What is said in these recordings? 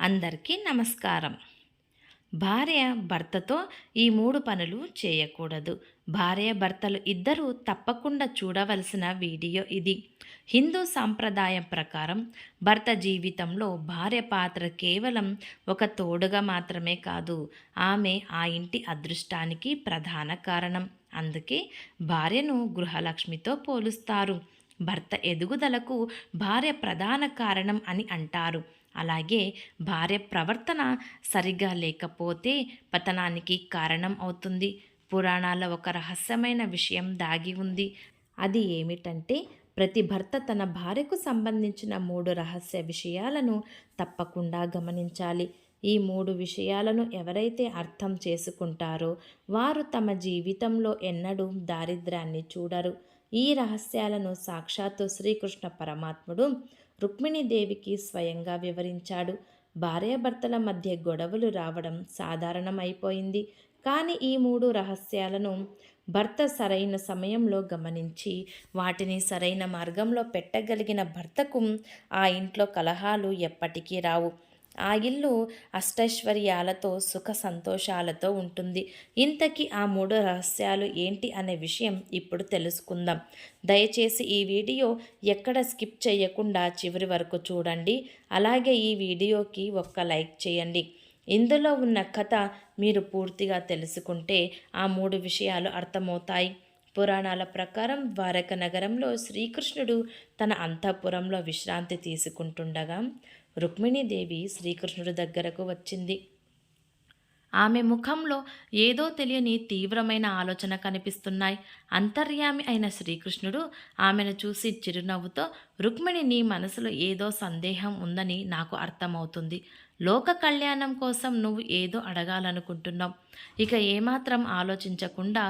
అందరికీ నమస్కారం. భార్య భర్తతో ఈ 3 పనులు చేయకూడదు. భార్యాభర్తలు ఇద్దరూ తప్పకుండా చూడవలసిన వీడియో ఇది. హిందూ సాంప్రదాయం ప్రకారం భర్త జీవితంలో భార్య పాత్ర కేవలం ఒక తోడుగా మాత్రమే కాదు, ఆమె ఆ ఇంటి అదృష్టానికి ప్రధాన కారణం. అందుకే భార్యను గృహలక్ష్మితో పోలుస్తారు. భర్త ఎదుగుదలకు భార్య ప్రధాన కారణం అని అంటారు. అలాగే భార్య ప్రవర్తన సరిగా లేకపోతే పతనానికి కారణం అవుతుంది. పురాణాల ఒక రహస్యమైన విషయం దాగి ఉంది. అది ఏమిటంటే, ప్రతి భర్త తన భార్యకు సంబంధించిన 3 రహస్య విషయాలను తప్పకుండా గమనించాలి. ఈ 3 విషయాలను ఎవరైతే అర్థం చేసుకుంటారో వారు తమ జీవితంలో ఎన్నడూ దారిద్ర్యాన్ని చూడరు. ఈ రహస్యాలను సాక్షాత్తు శ్రీకృష్ణ పరమాత్ముడు రుక్మిణీదేవికి స్వయంగా వివరించాడు. భార్యాభర్తల మధ్య గొడవలు రావడం సాధారణమైపోయింది. కానీ ఈ 3 రహస్యాలను భర్త సరైన సమయంలో గమనించి వాటిని సరైన మార్గంలో పెట్టగలిగిన భర్తకు ఆ ఇంట్లో కలహాలు ఎప్పటికీ రావు. ఆ ఇల్లు అష్టైశ్వర్యాలతో సుఖ సంతోషాలతో ఉంటుంది. ఇంతకీ ఆ 3 రహస్యాలు ఏంటి అనే విషయం ఇప్పుడు తెలుసుకుందాం. దయచేసి ఈ వీడియో ఎక్కడ స్కిప్ చేయకుండా చివరి వరకు చూడండి. అలాగే ఈ వీడియోకి ఒక్క లైక్ చేయండి. ఇందులో ఉన్న కథ మీరు పూర్తిగా తెలుసుకుంటే ఆ 3 విషయాలు అర్థమవుతాయి. పురాణాల ప్రకారం ద్వారక నగరంలో శ్రీకృష్ణుడు తన అంతఃపురంలో విశ్రాంతి తీసుకుంటుండగా రుక్మిణీదేవి శ్రీకృష్ణుడి దగ్గరకు వచ్చింది. ఆమె ముఖంలో ఏదో తెలియని తీవ్రమైన ఆలోచన కనిపిస్తున్నాయి. అంతర్యామి అయిన శ్రీకృష్ణుడు ఆమెను చూసి చిరునవ్వుతో, రుక్మిణి, నీ మనసులో ఏదో సందేహం ఉందని నాకు అర్థమవుతుంది. లోక కళ్యాణం కోసం నువ్వు ఏదో అడగాలనుకుంటున్నావు. ఇక ఏమాత్రం ఆలోచించకుండా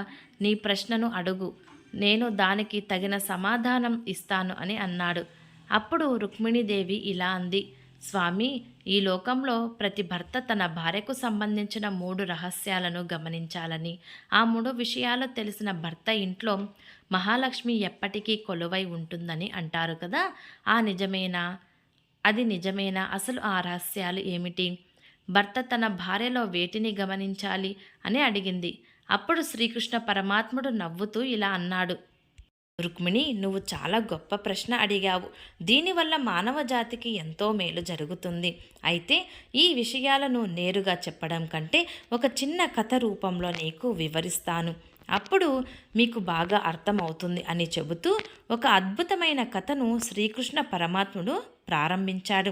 నీ ప్రశ్నను అడుగు, నేను దానికి తగిన సమాధానం ఇస్తాను అని అన్నాడు. అప్పుడు రుక్మిణీదేవి ఇలా అంది, స్వామి, ఈ లోకంలో ప్రతి భర్త తన భార్యకు సంబంధించిన 3 రహస్యాలను గమనించాలని, ఆ 3 విషయాలు తెలిసిన భర్త ఇంట్లో మహాలక్ష్మి ఎప్పటికీ కొలువై ఉంటుందని అంటారు కదా. అది నిజమేనా? అసలు ఆ రహస్యాలు ఏమిటి? భర్త తన భార్యలో వేటిని గమనించాలి అని అడిగింది. అప్పుడు శ్రీకృష్ణ పరమాత్ముడు నవ్వుతూ ఇలా అన్నాడు, రుక్మిణి, నువ్వు చాలా గొప్ప ప్రశ్న అడిగావు. దీనివల్ల మానవ జాతికి ఎంతో మేలు జరుగుతుంది. అయితే ఈ విషయాలను నేరుగా చెప్పడం కంటే ఒక చిన్న కథ రూపంలో నీకు వివరిస్తాను. అప్పుడు మీకు బాగా అర్థమవుతుంది అని చెబుతూ ఒక అద్భుతమైన కథను శ్రీకృష్ణ పరమాత్ముడు ప్రారంభించాడు.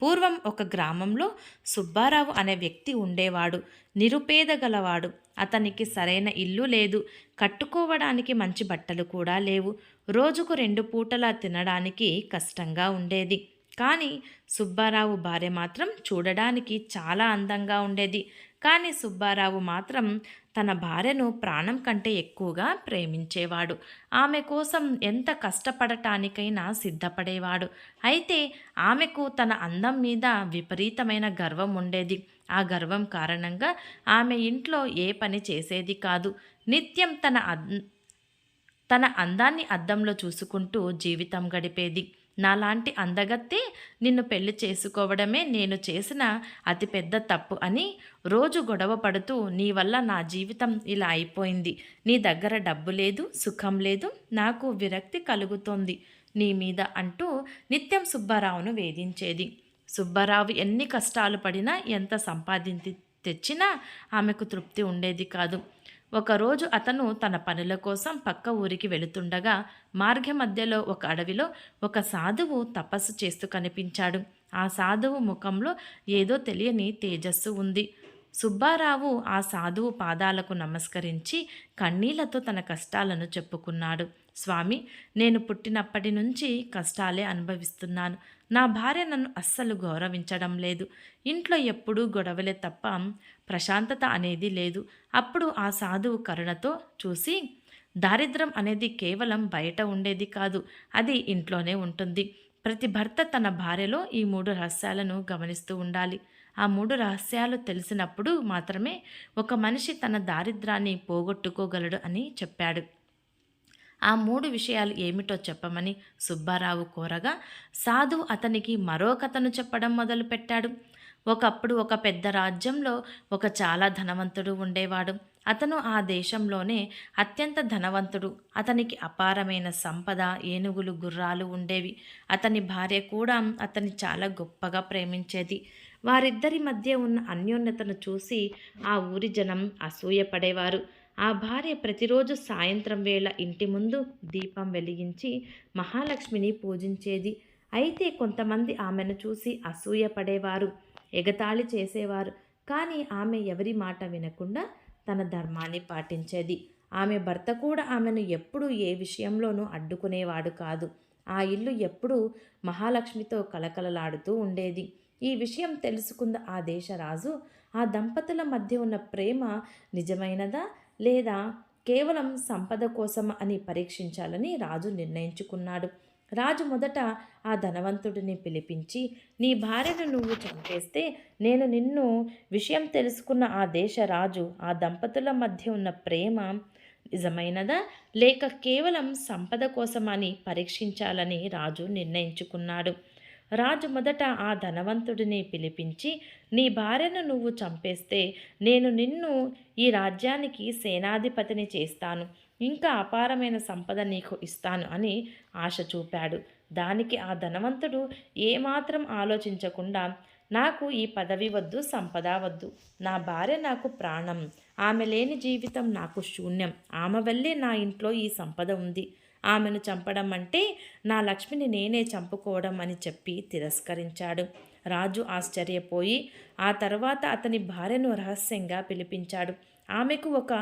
పూర్వం ఒక గ్రామంలో సుబ్బారావు అనే వ్యక్తి ఉండేవాడు. నిరుపేద గలవాడు. అతనికి సరైన ఇల్లు లేదు. కట్టుకోవడానికి మంచి బట్టలు కూడా లేవు. రోజుకు 2 పూటలా తినడానికి కష్టంగా ఉండేది. కానీ సుబ్బారావు భార్య మాత్రం చూడడానికి చాలా అందంగా ఉండేది. కానీ సుబ్బారావు మాత్రం తన భార్యను ప్రాణం కంటే ఎక్కువగా ప్రేమించేవాడు. ఆమె కోసం ఎంత కష్టపడటానికైనా సిద్ధపడేవాడు. అయితే ఆమెకు తన అందం మీద విపరీతమైన గర్వం ఉండేది. ఆ గర్వం కారణంగా ఆమె ఇంట్లో ఏ పని చేసేది కాదు. నిత్యం తన అందాన్ని అద్దంలో చూసుకుంటూ జీవితం గడిపేది. నాలాంటి అందగత్తే నిన్ను పెళ్లి చేసుకోవడమే నేను చేసిన అతిపెద్ద తప్పు అని రోజు గొడవ పడుతూ, నీ వల్ల నా జీవితం ఇలా అయిపోయింది. నీ దగ్గర డబ్బు లేదు, సుఖం లేదు, నాకు విరక్తి కలుగుతోంది నీ మీద అంటూ నిత్యం సుబ్బారావును వేధించేది. సుబ్బారావు ఎన్ని కష్టాలు పడినా, ఎంత సంపాదించి తెచ్చినా ఆమెకు తృప్తి ఉండేది కాదు. ఒకరోజు అతను తన పనుల కోసం పక్క ఊరికి వెళుతుండగా మార్గ మధ్యలో ఒక అడవిలో ఒక సాధువు తపస్సు చేస్తూ కనిపించాడు. ఆ సాధువు ముఖంలో ఏదో తెలియని తేజస్సు ఉంది. సుబ్బారావు ఆ సాధువు పాదాలకు నమస్కరించి కన్నీళ్లతో తన కష్టాలను చెప్పుకున్నాడు. స్వామి, నేను పుట్టినప్పటి నుంచి కష్టాలే అనుభవిస్తున్నాను. నా భార్య నన్ను అస్సలు గౌరవించడం లేదు. ఇంట్లో ఎప్పుడూ గొడవలే తప్ప ప్రశాంతత అనేది లేదు. అప్పుడు ఆ సాధువు కరుణతో చూసి, దారిద్రం అనేది కేవలం బయట ఉండేది కాదు, అది ఇంట్లోనే ఉంటుంది. ప్రతి భర్త తన భార్యలో ఈ 3 రహస్యాలను గమనిస్తూ ఉండాలి. ఆ 3 రహస్యాలు తెలిసినప్పుడు మాత్రమే ఒక మనిషి తన దారిద్రాన్ని పోగొట్టుకోగలడు అని చెప్పాడు. ఆ 3 విషయాలు ఏమిటో చెప్పమని సుబ్బారావు కోరగా, సాధువు అతనికి మరో కథను చెప్పడం మొదలుపెట్టాడు. ఒకప్పుడు ఒక పెద్ద రాజ్యంలో ఒక చాలా ధనవంతుడు ఉండేవాడు. అతను ఆ దేశంలోనే అత్యంత ధనవంతుడు. అతనికి అపారమైన సంపద, ఏనుగులు, గుర్రాలు ఉండేవి. అతని భార్య కూడా అతన్ని చాలా గొప్పగా ప్రేమించేది. వారిద్దరి మధ్య ఉన్న అన్యోన్యతను చూసి ఆ ఊరి జనం అసూయపడేవారు. ఆ భార్య ప్రతిరోజు సాయంత్రం వేళ ఇంటి ముందు దీపం వెలిగించి మహాలక్ష్మిని పూజించేది. అయితే కొంతమంది ఆమెను చూసి అసూయపడేవారు, ఎగతాళి చేసేవారు. కానీ ఆమె ఎవరి మాట వినకుండా తన ధర్మాన్ని పాటించేది. ఆమె భర్త కూడా ఆమెను ఎప్పుడూ ఏ విషయంలోనూ అడ్డుకునేవాడు కాదు. ఆ ఇల్లు ఎప్పుడూ మహాలక్ష్మితో కలకలలాడుతూ ఉండేది. ఈ విషయం తెలుసుకున్న ఆ దేశ రాజు ఆ దంపతుల మధ్య ఉన్న ప్రేమ నిజమైనదా లేదా కేవలం సంపద కోసం అని పరీక్షించాలని రాజు నిర్ణయించుకున్నాడు. రాజు మొదట ఆ ధనవంతుడిని పిలిపించి, నీ భార్యను నువ్వు చంపేస్తే నేను నిన్ను విషయం తెలుసుకున్న ఆ దేశ రాజు ఆ దంపతుల మధ్య ఉన్న ప్రేమ నిజమైనదా లేక కేవలం సంపద కోసమని పరీక్షించాలని రాజు నిర్ణయించుకున్నాడు. రాజు మొదట ఆ ధనవంతుడిని పిలిపించి, నీ భార్యను నువ్వు చంపేస్తే నేను నిన్ను ఈ రాజ్యానికి సేనాధిపతిని చేస్తాను, ఇంకా అపారమైన సంపద నీకు ఇస్తాను అని ఆశ చూపాడు. దానికి ఆ ధనవంతుడు ఏమాత్రం ఆలోచించకుండా, నాకు ఈ పదవి వద్దు, సంపద వద్దు. నా భార్య నాకు ప్రాణం. ఆమె లేని జీవితం నాకు శూన్యం. ఆమె వల్లే నా ఇంట్లో ఈ సంపద ఉంది. ఆమెను చంపడం అంటే నా లక్ష్మిని నేనే చంపుకోవడం అని చెప్పి తిరస్కరించాడు. రాజు ఆశ్చర్యపోయి ఆ తర్వాత అతని భార్యను రహస్యంగా పిలిపించాడు. ఆమెకు ఒక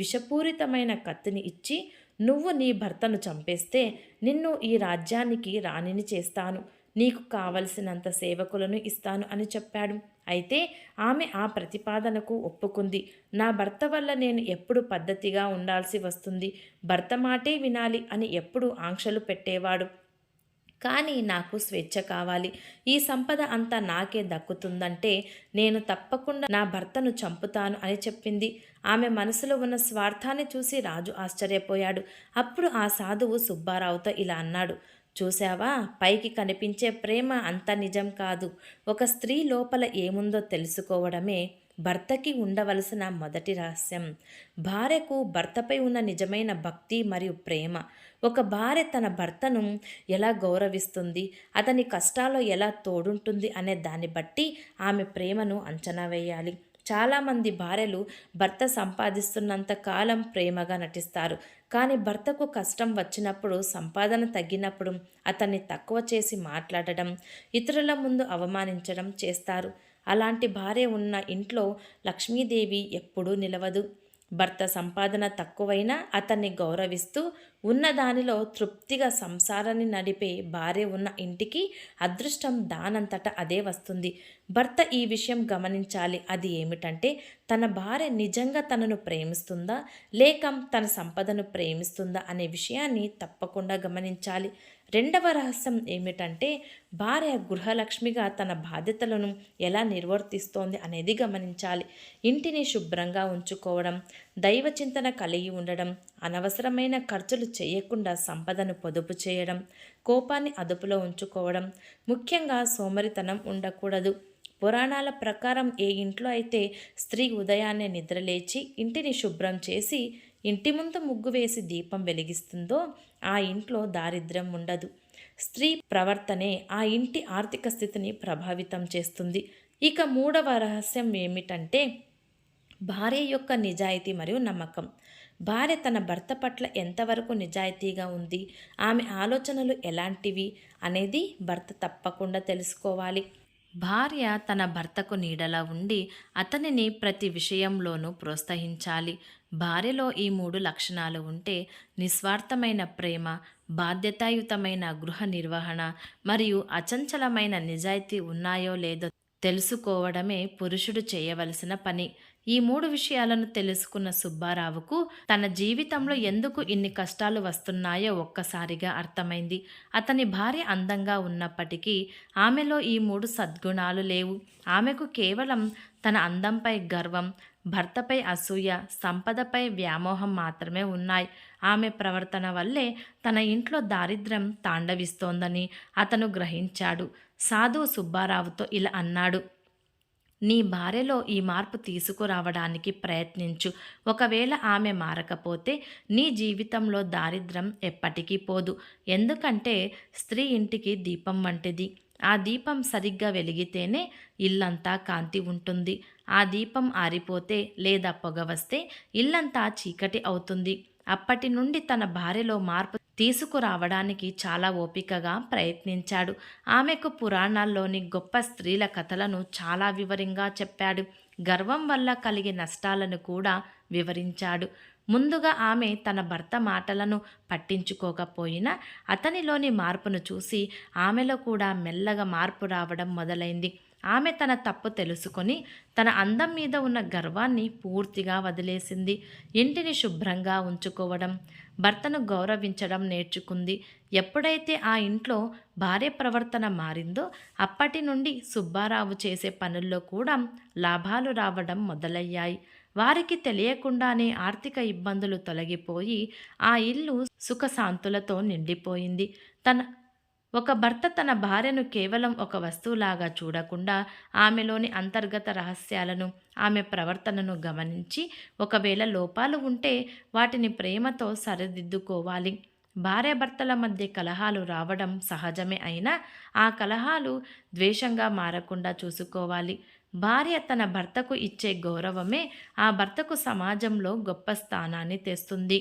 విషపూరితమైన కత్తిని ఇచ్చి, నువ్వు నీ భర్తను చంపేస్తే నిన్ను ఈ రాజ్యానికి రాణిని చేస్తాను, నీకు కావలసినంత సేవకులను ఇస్తాను అని చెప్పాడు. అయితే ఆమె ఆ ప్రతిపాదనకు ఒప్పుకుంది. నా భర్త వల్ల నేను ఎప్పుడు పద్ధతిగా ఉండాల్సి వస్తుంది, భర్త మాటే వినాలి అని ఎప్పుడు ఆంక్షలు పెట్టేవాడు. కానీ నాకు స్వేచ్ఛ కావాలి, ఈ సంపద అంతా నాకే దక్కుతుందంటే నేను తప్పకుండా నా భర్తను చంపుతాను అని చెప్పింది. ఆమె మనసులో ఉన్న స్వార్థాన్ని చూసి రాజు ఆశ్చర్యపోయాడు. అప్పుడు ఆ సాధువు సుబ్బారావుతో ఇలా అన్నాడు, చూశావా, పైకి కనిపించే ప్రేమ అంత నిజం కాదు. ఒక స్త్రీ లోపల ఏముందో తెలుసుకోవడమే భర్తకి ఉండవలసిన మొదటి రహస్యం. భార్యకు భర్తపై ఉన్న నిజమైన భక్తి మరియు ప్రేమ. ఒక భార్య తన భర్తను ఎలా గౌరవిస్తుంది, అతని కష్టాల్లో ఎలా తోడుంటుంది అనే దాన్ని బట్టి ఆమె ప్రేమను అంచనా వేయాలి. చాలామంది భార్యలు భర్త సంపాదిస్తున్నంత కాలం ప్రేమగా నటిస్తారు. కానీ భర్తకు కష్టం వచ్చినప్పుడు, సంపాదన తగ్గినప్పుడు అతన్ని తక్కువ చేసి మాట్లాడడం, ఇతరుల ముందు అవమానించడం చేస్తారు. అలాంటి భార్య ఉన్న ఇంట్లో లక్ష్మీదేవి ఎప్పుడూ నిలవదు. భర్త సంపాదన తక్కువైనా అతన్ని గౌరవిస్తూ ఉన్నదానిలో తృప్తిగా సంసారాన్ని నడిపే భార్య ఉన్న ఇంటికి అదృష్టం దానంతట అదే వస్తుంది. భర్త ఈ విషయం గమనించాలి. అది ఏమిటంటే, తన భార్య నిజంగా తనను ప్రేమిస్తుందా లేక తన సంపదను ప్రేమిస్తుందా అనే విషయాన్ని తప్పకుండా గమనించాలి. రెండవ రహస్యం ఏమిటంటే, భార్య గృహలక్ష్మిగా తన బాధ్యతలను ఎలా నిర్వర్తిస్తోంది అనేది గమనించాలి. ఇంటిని శుభ్రంగా ఉంచుకోవడం, దైవచింతన కలిగి ఉండడం, అనవసరమైన ఖర్చులు చేయకుండా సంపదను పొదుపు చేయడం, కోపాన్ని అదుపులో ఉంచుకోవడం, ముఖ్యంగా సోమరితనం ఉండకూడదు. పురాణాల ప్రకారం ఏ ఇంట్లో అయితే స్త్రీ ఉదయాన్నే నిద్రలేచి ఇంటిని శుభ్రం చేసి ఇంటి ముందు ముగ్గు వేసి దీపం వెలిగిస్తుందో ఆ ఇంట్లో దారిద్ర్యం ఉండదు. స్త్రీ ప్రవర్తనే ఆ ఇంటి ఆర్థిక స్థితిని ప్రభావితం చేస్తుంది. ఇక మూడవ రహస్యం ఏమిటంటే, భార్య యొక్క నిజాయితీ మరియు నమ్మకం. భార్య తన భర్త పట్ల ఎంతవరకు నిజాయితీగా ఉంది, ఆమె ఆలోచనలు ఎలాంటివి అనేది భర్త తప్పకుండా తెలుసుకోవాలి. భార్య తన భర్తకు నీడలా ఉండి అతనిని ప్రతి విషయంలోనూ ప్రోత్సహించాలి. భార్యలో ఈ 3 లక్షణాలు ఉంటే నిస్వార్థమైన ప్రేమ, బాధ్యతాయుతమైన గృహ నిర్వహణ మరియు అచంచలమైన నిజాయితీ ఉన్నాయో లేదో తెలుసుకోవడమే పురుషుడు చేయవలసిన పని. ఈ 3 విషయాలను తెలుసుకున్న సుబ్బారావుకు తన జీవితంలో ఎందుకు ఇన్ని కష్టాలు వస్తున్నాయో ఒక్కసారిగా అర్థమైంది. అతని భార్య అందంగా ఉన్నప్పటికీ ఆమెలో ఈ 3 సద్గుణాలు లేవు. ఆమెకు కేవలం తన అందంపై గర్వం, భర్తపై అసూయ, సంపదపై వ్యామోహం మాత్రమే ఉన్నాయి. ఆమె ప్రవర్తన వల్లే తన ఇంట్లో దారిద్ర్యం తాండవిస్తోందని అతను గ్రహించాడు. సాధువు సుబ్బారావుతో ఇలా అన్నాడు: నీ భార్యలో ఈ మార్పు తీసుకురావడానికి ప్రయత్నించు. ఒకవేళ ఆమె మారకపోతే నీ జీవితంలో దారిద్ర్యం ఎప్పటికీ పోదు. ఎందుకంటే స్త్రీ ఇంటికి దీపం వంటిది. ఆ దీపం సరిగ్గా వెలిగితేనే ఇల్లంతా కాంతి ఉంటుంది. ఆ దీపం ఆరిపోతే లేదా పొగ వస్తే ఇల్లంతా చీకటి అవుతుంది. అప్పటి నుండి తన భార్యలో మార్పు తీసుకురావడానికి చాలా ఓపికగా ప్రయత్నించాడు. ఆమెకు పురాణాల్లోని గొప్ప స్త్రీల కథలను చాలా వివరంగా చెప్పాడు. గర్వం వల్ల కలిగే నష్టాలను కూడా వివరించాడు. ముందుగా ఆమె తన భర్త మాటలను పట్టించుకోకపోయినా అతనిలోని మార్పును చూసి ఆమెలో కూడా మెల్లగా మార్పు రావడం మొదలైంది. ఆమె తన తప్పు తెలుసుకొని తన అందం మీద ఉన్న గర్వాన్ని పూర్తిగా వదిలేసింది. ఇంటిని శుభ్రంగా ఉంచుకోవడం, భర్తను గౌరవించడం నేర్చుకుంది. ఎప్పుడైతే ఆ ఇంట్లో భార్య ప్రవర్తన మారిందో అప్పటి నుండి సుబ్బారావు చేసే పనుల్లో కూడా లాభాలు రావడం మొదలయ్యాయి. వారికి తెలియకుండానే ఆర్థిక ఇబ్బందులు తొలగిపోయి ఆ ఇల్లు సుఖశాంతులతో నిండిపోయింది. ఒక భర్త తన భార్యను కేవలం ఒక వస్తువులాగా చూడకుండా ఆమెలోని అంతర్గత రహస్యాలను, ఆమె ప్రవర్తనను గమనించి ఒకవేళ లోపాలు ఉంటే వాటిని ప్రేమతో సరిదిద్దుకోవాలి. భార్యాభర్తల మధ్య కలహాలు రావడం సహజమే అయినా ఆ కలహాలు ద్వేషంగా మారకుండా చూసుకోవాలి. భార్య తన భర్తకు ఇచ్చే గౌరవమే ఆ భర్తకు సమాజంలో గొప్ప స్థానాన్ని తెస్తుంది.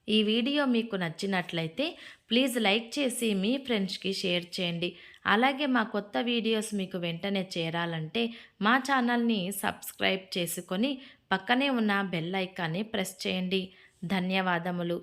ఈ వీడియో మీకు నచ్చినట్లయితే ప్లీజ్ లైక్ చేసి మీ ఫ్రెండ్స్కి షేర్ చేయండి. అలాగే మా కొత్త వీడియోస్ మీకు వెంటనే చేరాలంటే మా ఛానల్ని సబ్స్క్రైబ్ చేసుకొని పక్కనే ఉన్న బెల్ ఐకాన్ని ప్రెస్ చేయండి. ధన్యవాదములు.